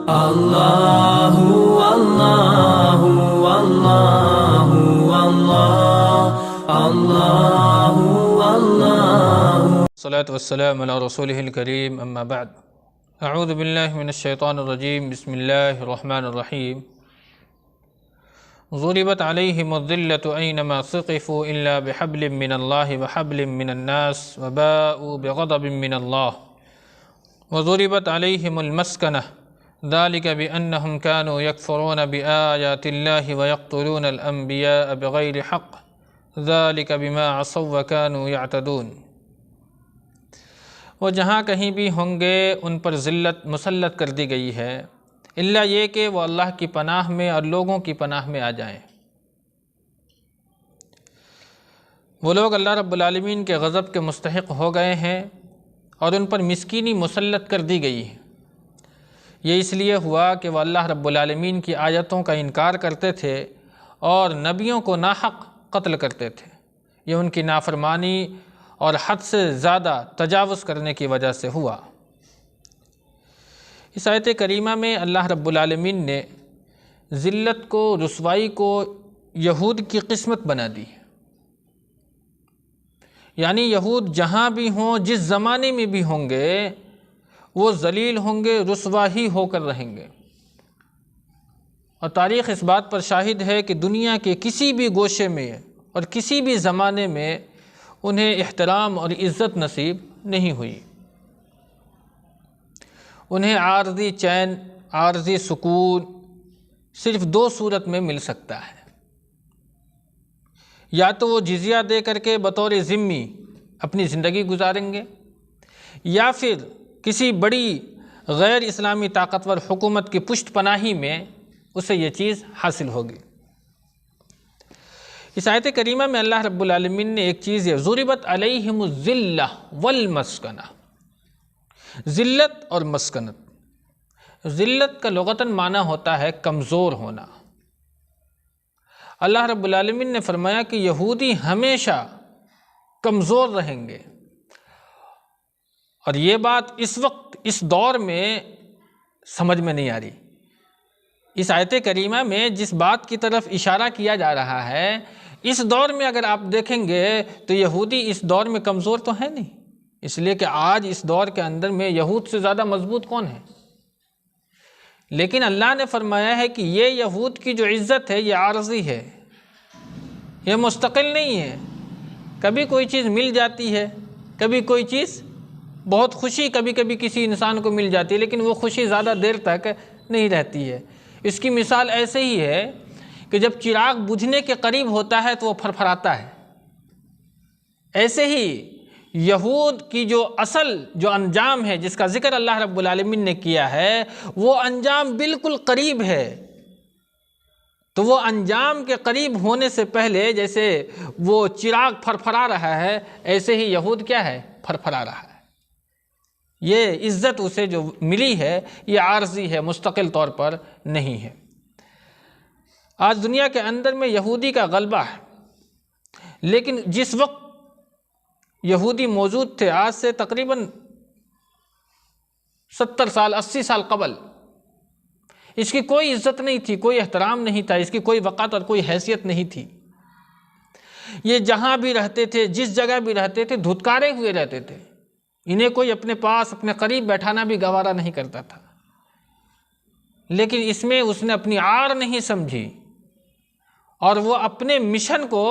اللہ اللہ اللہ اللہ اللہ اللہ۔ الصلاة والسلام علی رسولہ الکریم، اما بعد، اعوذ باللہ من الشیطان الرجیم، بسم اللہ الرحمن الرحیم۔ ضربت علیہم الذلۃ اینما ثقفوا الا بحبل من اللہ وحبل من الناس وباءوا بغضب من اللہ وضربت علیہم المسکنہ ذلك بأنهم كانوا يكفرون بآيات الله ويقتلون الأنبياء بغير حق ذلك بما عصوا وكانوا يعتدون۔ وہ جہاں کہیں بھی ہوں گے ان پر ذلت مسلط کر دی گئی ہے، الا یہ کہ وہ اللہ کی پناہ میں اور لوگوں کی پناہ میں آ جائیں۔ وہ لوگ اللہ رب العالمین کے غضب کے مستحق ہو گئے ہیں اور ان پر مسکینی مسلط کر دی گئی ہے۔ یہ اس لیے ہوا کہ وہ اللہ رب العالمین کی آیتوں کا انکار کرتے تھے اور نبیوں کو ناحق قتل کرتے تھے۔ یہ ان کی نافرمانی اور حد سے زیادہ تجاوز کرنے کی وجہ سے ہوا۔ اس آیت کریمہ میں اللہ رب العالمین نے ذلت کو، رسوائی کو یہود کی قسمت بنا دی، یعنی یہود جہاں بھی ہوں، جس زمانے میں بھی ہوں گے، وہ ذلیل ہوں گے، رسوا ہی ہو کر رہیں گے۔ اور تاریخ اس بات پر شاہد ہے کہ دنیا کے کسی بھی گوشے میں اور کسی بھی زمانے میں انہیں احترام اور عزت نصیب نہیں ہوئی۔ انہیں عارضی چین، عارضی سکون صرف دو صورت میں مل سکتا ہے، یا تو وہ جزیہ دے کر کے بطور ذمی اپنی زندگی گزاریں گے، یا پھر کسی بڑی غیر اسلامی طاقتور حکومت کی پشت پناہی میں اسے یہ چیز حاصل ہوگی۔ اس آیت کریمہ میں اللہ رب العالمین نے ایک چیز ہے، ضربت علیہم الذلہ والمسکنہ، ذلت اور مسکنت۔ ذلت کا لغتاً معنی ہوتا ہے کمزور ہونا۔ اللہ رب العالمین نے فرمایا کہ یہودی ہمیشہ کمزور رہیں گے، اور یہ بات اس وقت اس دور میں سمجھ میں نہیں آ رہی۔ اس آیت کریمہ میں جس بات کی طرف اشارہ کیا جا رہا ہے، اس دور میں اگر آپ دیکھیں گے تو یہودی اس دور میں کمزور تو ہے نہیں، اس لیے کہ آج اس دور کے اندر میں یہود سے زیادہ مضبوط کون ہے؟ لیکن اللہ نے فرمایا ہے کہ یہ یہود کی جو عزت ہے یہ عارضی ہے، یہ مستقل نہیں ہے۔ کبھی کوئی چیز مل جاتی ہے، کبھی کوئی چیز، بہت خوشی کبھی کبھی کسی انسان کو مل جاتی ہے، لیکن وہ خوشی زیادہ دیر تک نہیں رہتی ہے۔ اس کی مثال ایسے ہی ہے کہ جب چراغ بجھنے کے قریب ہوتا ہے تو وہ پھرپھراتا ہے۔ ایسے ہی یہود کی جو اصل جو انجام ہے، جس کا ذکر اللہ رب العالمین نے کیا ہے، وہ انجام بالکل قریب ہے۔ تو وہ انجام کے قریب ہونے سے پہلے جیسے وہ چراغ پھرپھرا رہا ہے، ایسے ہی یہود کیا ہے؟ پھرپھرا رہا ہے۔ یہ عزت اسے جو ملی ہے یہ عارضی ہے، مستقل طور پر نہیں ہے۔ آج دنیا کے اندر میں یہودی کا غلبہ ہے، لیکن جس وقت یہودی موجود تھے، آج سے تقریباً 70 سال 80 سال قبل، اس کی کوئی عزت نہیں تھی، کوئی احترام نہیں تھا، اس کی کوئی وقار اور کوئی حیثیت نہیں تھی۔ یہ جہاں بھی رہتے تھے، جس جگہ بھی رہتے تھے، دھتکارے ہوئے رہتے تھے۔ انہیں کوئی اپنے پاس، اپنے قریب بیٹھانا بھی گوارا نہیں کرتا تھا، لیکن اس میں اس نے اپنی عار نہیں سمجھی، اور وہ اپنے مشن کو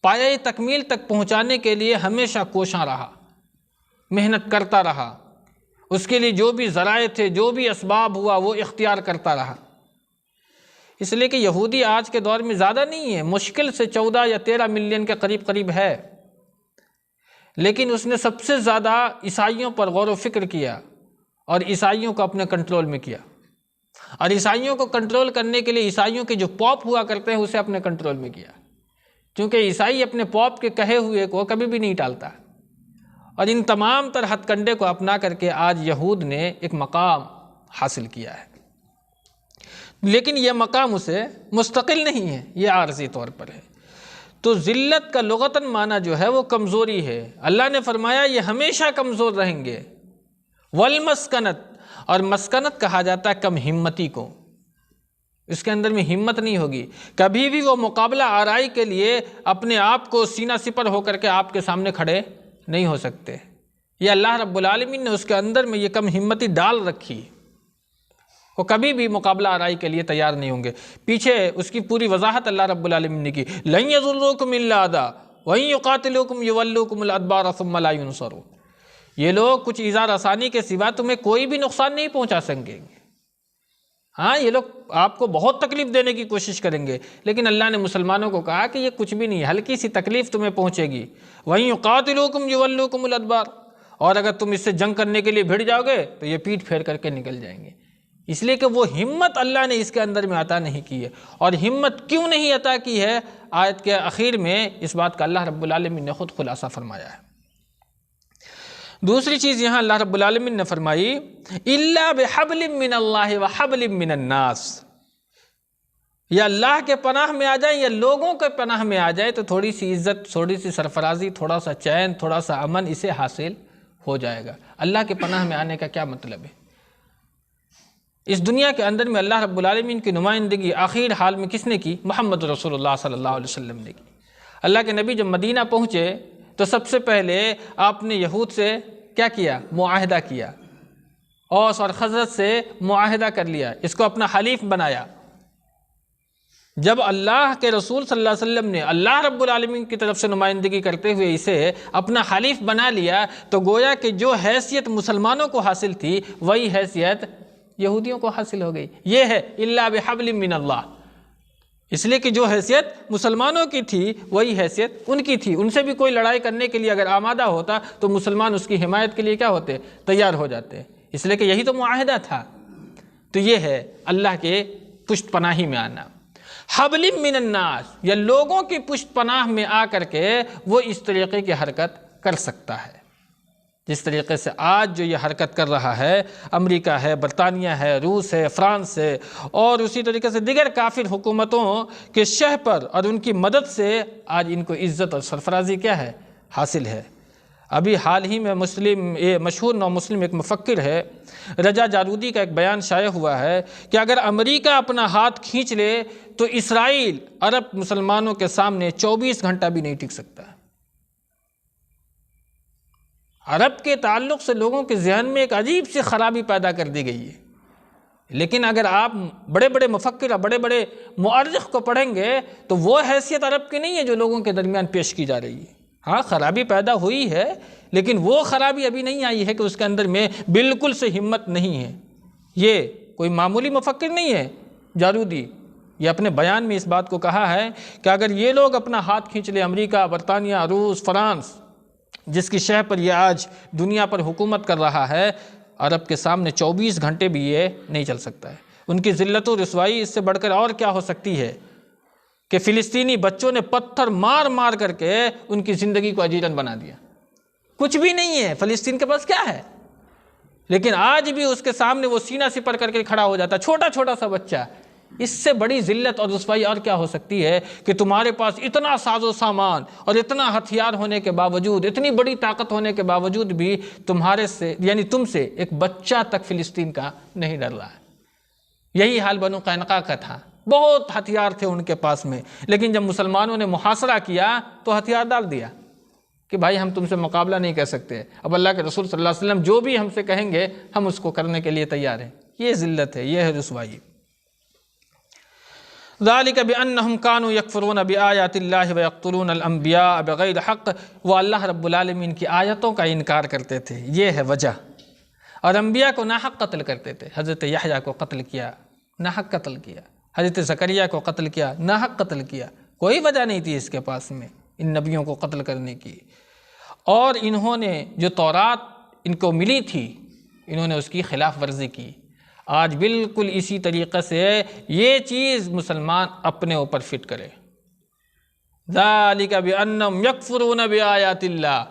پایۂ تکمیل تک پہنچانے کے لیے ہمیشہ کوشاں رہا، محنت کرتا رہا، اس کے لیے جو بھی ذرائع تھے، جو بھی اسباب ہوا، وہ اختیار کرتا رہا۔ اس لیے کہ یہودی آج کے دور میں زیادہ نہیں ہے، مشکل سے 14 یا 13 ملین کے قریب ہے، لیکن اس نے سب سے زیادہ عیسائیوں پر غور و فکر کیا اور عیسائیوں کو اپنے کنٹرول میں کیا، اور عیسائیوں کو کنٹرول کرنے کے لیے عیسائیوں کے جو پوپ ہوا کرتے ہیں اسے اپنے کنٹرول میں کیا، کیونکہ عیسائی اپنے پوپ کے کہے ہوئے کو کبھی بھی نہیں ٹالتا۔ اور ان تمام تر ہتھ کنڈے کو اپنا کر کے آج یہود نے ایک مقام حاصل کیا ہے، لیکن یہ مقام اسے مستقل نہیں ہے، یہ عارضی طور پر ہے۔ تو ذلت کا لغتاً معنی جو ہے وہ کمزوری ہے۔ اللہ نے فرمایا یہ ہمیشہ کمزور رہیں گے۔ والمسکنت، اور مسکنت کہا جاتا ہے کم ہمتی کو، اس کے اندر میں ہمت نہیں ہوگی، کبھی بھی وہ مقابلہ آرائی کے لیے اپنے آپ کو سینہ سپر ہو کر کے آپ کے سامنے کھڑے نہیں ہو سکتے۔ یہ اللہ رب العالمین نے اس کے اندر میں یہ کم ہمتی ڈال رکھی، وہ کبھی بھی مقابلہ آرائی کے لیے تیار نہیں ہوں گے۔ پیچھے اس کی پوری وضاحت اللہ رب العالمین نے کی، لن یضروکم الا اذی وان یقاتلوکم یولوکم الادبار ثم لا ینصرون، یہ لوگ کچھ ایذا رسانی کے سوا تمہیں کوئی بھی نقصان نہیں پہنچا سکیں گے۔ ہاں یہ لوگ آپ کو بہت تکلیف دینے کی کوشش کریں گے، لیکن اللہ نے مسلمانوں کو کہا کہ یہ کچھ بھی نہیں، ہلکی سی تکلیف تمہیں پہنچے گی۔ وَإِن يُقَاتِلُوكُمْ يُوَلُّوكُمُ الْأَدْبَارَ، اور اگر تم اس سے جنگ کرنے کے لیے بھیڑ جاؤ گے تو یہ پیٹھ پھیر کر کے نکل جائیں گے، اس لیے کہ وہ ہمت اللہ نے اس کے اندر میں عطا نہیں کی ہے۔ اور ہمت کیوں نہیں عطا کی ہے، آیت کے اخیر میں اس بات کا اللہ رب العالمین نے خود خلاصہ فرمایا ہے۔ دوسری چیز یہاں اللہ رب العالمین نے فرمائی، الا بحبل من اللہ وحبل من الناس، یا اللہ کے پناہ میں آ جائیں یا لوگوں کے پناہ میں آ جائے تو تھوڑی سی عزت، تھوڑی سی سرفرازی، تھوڑا سا چین، تھوڑا سا امن اسے حاصل ہو جائے گا۔ اللہ کے پناہ میں آنے کا کیا مطلب ہے؟ اس دنیا کے اندر میں اللہ رب العالمین کی نمائندگی آخر حال میں کس نے کی؟ محمد رسول اللہ صلی اللہ علیہ وسلم نے کی۔ اللہ کے نبی جب مدینہ پہنچے تو سب سے پہلے آپ نے یہود سے کیا کیا؟ معاہدہ کیا، اوس اور خزرج سے معاہدہ کر لیا، اس کو اپنا حلیف بنایا۔ جب اللہ کے رسول صلی اللہ علیہ وسلم نے اللہ رب العالمین کی طرف سے نمائندگی کرتے ہوئے اسے اپنا حلیف بنا لیا تو گویا کہ جو حیثیت مسلمانوں کو حاصل تھی وہی حیثیت یہودیوں کو حاصل ہو گئی۔ یہ ہے الا بحبل من اللہ، اس لیے کہ جو حیثیت مسلمانوں کی تھی وہی حیثیت ان کی تھی۔ ان سے بھی کوئی لڑائی کرنے کے لیے اگر آمادہ ہوتا تو مسلمان اس کی حمایت کے لیے کیا ہوتے؟ تیار ہو جاتے، اس لیے کہ یہی تو معاہدہ تھا۔ تو یہ ہے اللہ کے پشت پناہی میں آنا۔ حبل من الناس، یا لوگوں کی پشت پناہ میں آ کر کے وہ اس طریقے کی حرکت کر سکتا ہے جس طریقے سے آج جو یہ حرکت کر رہا ہے، امریکہ ہے، برطانیہ ہے، روس ہے، فرانس ہے، اور اسی طریقے سے دیگر کافر حکومتوں کے شہ پر اور ان کی مدد سے آج ان کو عزت اور سرفرازی کیا ہے؟ حاصل ہے۔ ابھی حال ہی میں مشہور نو مسلم ایک مفکر ہے، رجا جارودی کا ایک بیان شائع ہوا ہے کہ اگر امریکہ اپنا ہاتھ کھینچ لے تو اسرائیل عرب مسلمانوں کے سامنے 24 گھنٹہ بھی نہیں ٹک سکتا۔ عرب کے تعلق سے لوگوں کے ذہن میں ایک عجیب سی خرابی پیدا کر دی گئی ہے، لیکن اگر آپ بڑے بڑے مفکر، بڑے بڑے مؤرخ کو پڑھیں گے تو وہ حیثیت عرب کی نہیں ہے جو لوگوں کے درمیان پیش کی جا رہی ہے۔ ہاں خرابی پیدا ہوئی ہے، لیکن وہ خرابی ابھی نہیں آئی ہے کہ اس کے اندر میں بالکل سے ہمت نہیں ہے۔ یہ کوئی معمولی مفکر نہیں ہے جارودی، یہ اپنے بیان میں اس بات کو کہا ہے کہ اگر یہ لوگ اپنا ہاتھ کھینچ لیں، امریکہ، برطانیہ، روس، فرانس، جس کی شہ پر یہ آج دنیا پر حکومت کر رہا ہے، عرب کے سامنے 24 گھنٹے بھی یہ نہیں چل سکتا ہے۔ ان کی ذلت و رسوائی اس سے بڑھ کر اور کیا ہو سکتی ہے کہ فلسطینی بچوں نے پتھر مار مار کر کے ان کی زندگی کو اجیرن بنا دیا۔ کچھ بھی نہیں ہے فلسطین کے پاس، کیا ہے؟ لیکن آج بھی اس کے سامنے وہ سینہ سپر کر کے کھڑا ہو جاتا ہے، چھوٹا چھوٹا سا بچہ۔ اس سے بڑی ذلت اور رسوائی اور کیا ہو سکتی ہے کہ تمہارے پاس اتنا ساز و سامان اور اتنا ہتھیار ہونے کے باوجود، اتنی بڑی طاقت ہونے کے باوجود بھی تمہارے سے یعنی تم سے ایک بچہ تک فلسطین کا نہیں ڈر رہا ہے۔ یہی حال بنو قینقاع کا تھا، بہت ہتھیار تھے ان کے پاس میں، لیکن جب مسلمانوں نے محاصرہ کیا تو ہتھیار ڈال دیا کہ بھائی ہم تم سے مقابلہ نہیں کر سکتے، اب اللہ کے رسول صلی اللہ علیہ وسلم جو بھی ہم سے کہیں گے ہم اس کو کرنے کے لیے تیار ہیں۔ یہ ذلت ہے، یہ ہے رسوائی۔ ذالک بانہم کانوا یکفرون بآیات اللہ ویقتلون الانبیاء بغیر حق، وہ اللہ رب العالمین کی آیتوں کا انکار کرتے تھے، یہ ہے وجہ، اور انبیاء کو ناحق قتل کرتے تھے۔ حضرت یحییٰ کو قتل کیا، ناحق قتل کیا، حضرت زکریا کو قتل کیا، ناحق قتل کیا، کوئی وجہ نہیں تھی اس کے پاس میں ان نبیوں کو قتل کرنے کی۔ اور انہوں نے جو تورات ان کو ملی تھی انہوں نے اس کی خلاف ورزی کی۔ آج بالکل اسی طریقے سے یہ چیز مسلمان اپنے اوپر فٹ کرے۔ ذالک بانہم یکفرون بآیات اللہ،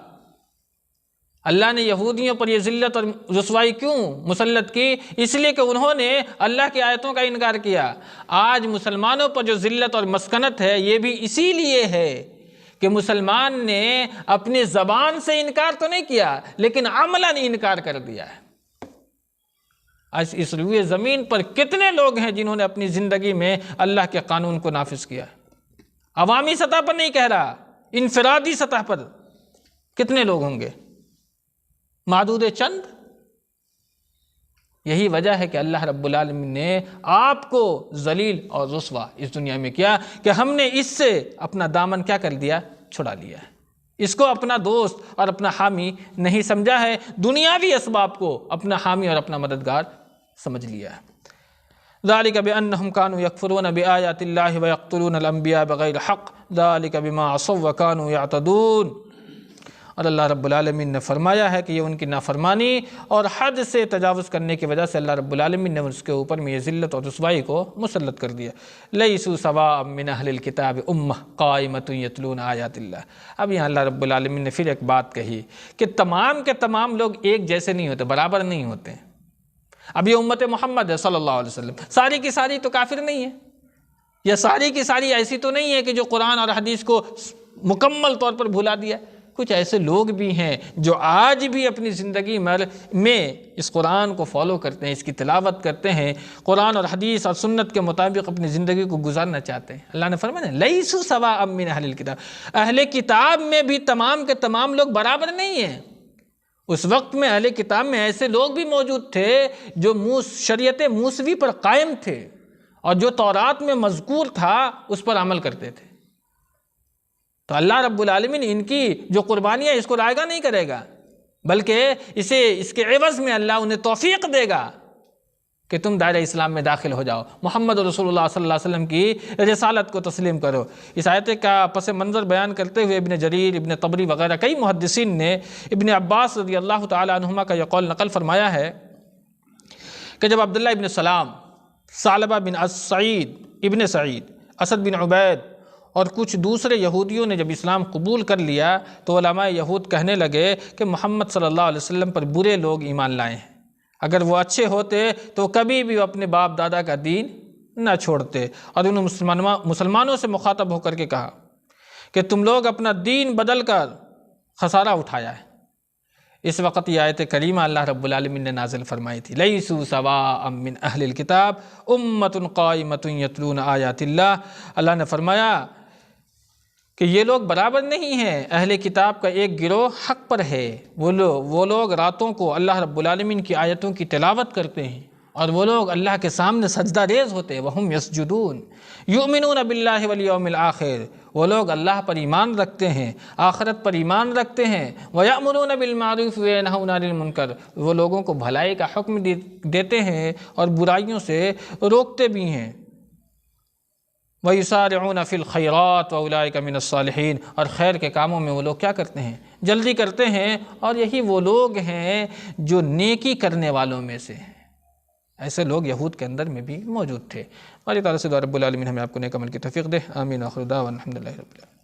اللہ نے یہودیوں پر یہ ذلت اور رسوائی کیوں مسلط کی؟ اس لیے کہ انہوں نے اللہ کی آیتوں کا انکار کیا۔ آج مسلمانوں پر جو ذلت اور مسکنت ہے یہ بھی اسی لیے ہے کہ مسلمان نے اپنی زبان سے انکار تو نہیں کیا لیکن عملاً انکار کر دیا ہے۔ آج اس روئے زمین پر کتنے لوگ ہیں جنہوں نے اپنی زندگی میں اللہ کے قانون کو نافذ کیا؟ عوامی سطح پر نہیں کہہ رہا، انفرادی سطح پر کتنے لوگ ہوں گے؟ معدود چند۔ یہی وجہ ہے کہ اللہ رب العالمین نے آپ کو ذلیل اور رسوا اس دنیا میں کیا کہ ہم نے اس سے اپنا دامن کیا کر دیا؟ چھڑا لیا ہے۔ اس کو اپنا دوست اور اپنا حامی نہیں سمجھا ہے، دنیاوی اسباب کو اپنا حامی اور اپنا مددگار سمجھ لیا ہے۔ ذالک بأنہم کانوا یکفرون بآیات اللہ ویقتلون الانبیاء بغیر حق ذالک بما عصوا وکانوا یعتدون۔ اور اللہ رب العالمین نے فرمایا ہے کہ یہ ان کی نافرمانی اور حد سے تجاوز کرنے کی وجہ سے اللہ رب العالمین نے اس کے اوپر میں یہ ذلت اور رسوائی کو مسلط کر دیا۔ لیسوا سواء من اہل الکتاب امہ قائمۃ یتلون آیات اللہ۔ اب یہاں اللہ رب العالمین نے پھر ایک بات کہی کہ تمام کے تمام لوگ ایک جیسے نہیں ہوتے، برابر نہیں ہوتے۔ اب یہ امت محمد ہے صلی اللہ علیہ وسلم، ساری کی ساری تو کافر نہیں ہے، یا ساری کی ساری ایسی تو نہیں ہے کہ جو قرآن اور حدیث کو مکمل طور پر بھلا دیا۔ کچھ ایسے لوگ بھی ہیں جو آج بھی اپنی زندگی میں اس قرآن کو فالو کرتے ہیں، اس کی تلاوت کرتے ہیں، قرآن اور حدیث اور سنت کے مطابق اپنی زندگی کو گزارنا چاہتے ہیں۔ اللہ نے فرمایا لیسوا سواء من اہل الکتاب، اہل کتاب میں بھی تمام کے تمام لوگ برابر نہیں ہیں۔ اس وقت میں اہل کتاب میں ایسے لوگ بھی موجود تھے جو شریعت موسوی پر قائم تھے اور جو تورات میں مذکور تھا اس پر عمل کرتے تھے۔ تو اللہ رب العالمین ان کی جو قربانیاں اس کو رائگاں نہیں کرے گا، بلکہ اس کے عوض میں اللہ انہیں توفیق دے گا کہ تم دائرہ اسلام میں داخل ہو جاؤ، محمد رسول اللہ صلی اللہ علیہ وسلم کی رسالت کو تسلیم کرو۔ اس آیت کا پس منظر بیان کرتے ہوئے ابن جریر، ابن طبری وغیرہ کئی محدثین نے ابن عباس رضی اللہ تعالی عنہما کا یہ قول نقل فرمایا ہے کہ جب عبداللہ ابن سلام، ثعلبہ بن سعید ابن سعید، اسد بن عبید اور کچھ دوسرے یہودیوں نے جب اسلام قبول کر لیا تو علماء یہود کہنے لگے کہ محمد صلی اللہ علیہ وسلم پر برے لوگ ایمان لائے ہیں، اگر وہ اچھے ہوتے تو کبھی بھی وہ اپنے باپ دادا کا دین نہ چھوڑتے۔ اور انہوں مسلمانوں سے مخاطب ہو کر کے کہا کہ تم لوگ اپنا دین بدل کر خسارہ اٹھایا ہے۔ اس وقت یہ آیت کریمہ اللہ رب العالمین نے نازل فرمائی تھی، لیسوا سواء من اہل الکتاب امۃ قائمۃ یتلون آیات اللہ۔ اللہ نے فرمایا کہ یہ لوگ برابر نہیں ہیں، اہل کتاب کا ایک گروہ حق پر ہے، وہ لوگ راتوں کو اللہ رب العالمین کی آیتوں کی تلاوت کرتے ہیں اور وہ لوگ اللہ کے سامنے سجدہ ریز ہوتے ہیں، وہم یسجدون یؤمنون باللہ والیوم الآخر، وہ لوگ اللہ پر ایمان رکھتے ہیں، آخرت پر ایمان رکھتے ہیں، ویأمرون بالمعروف وینہون عن المنکر، وہ لوگوں کو بھلائی کا حکم دیتے ہیں اور برائیوں سے روکتے بھی ہیں، وَيُسَارِعُونَ فِي الْخَيْرَاتِ وَأُولَٰئِكَ مِنَ الصَّالِحِينَ، اور خیر کے کاموں میں وہ لوگ کیا کرتے ہیں؟ جلدی کرتے ہیں، اور یہی وہ لوگ ہیں جو نیکی کرنے والوں میں سے ہیں۔ ایسے لوگ یہود کے اندر میں بھی موجود تھے۔ ہماری طرف سے دعا رب العالمین ہمیں آپ کو نیک عمل کی توفیق دے، آمین، آخر دعوانا الحمدللہ رب العالمین۔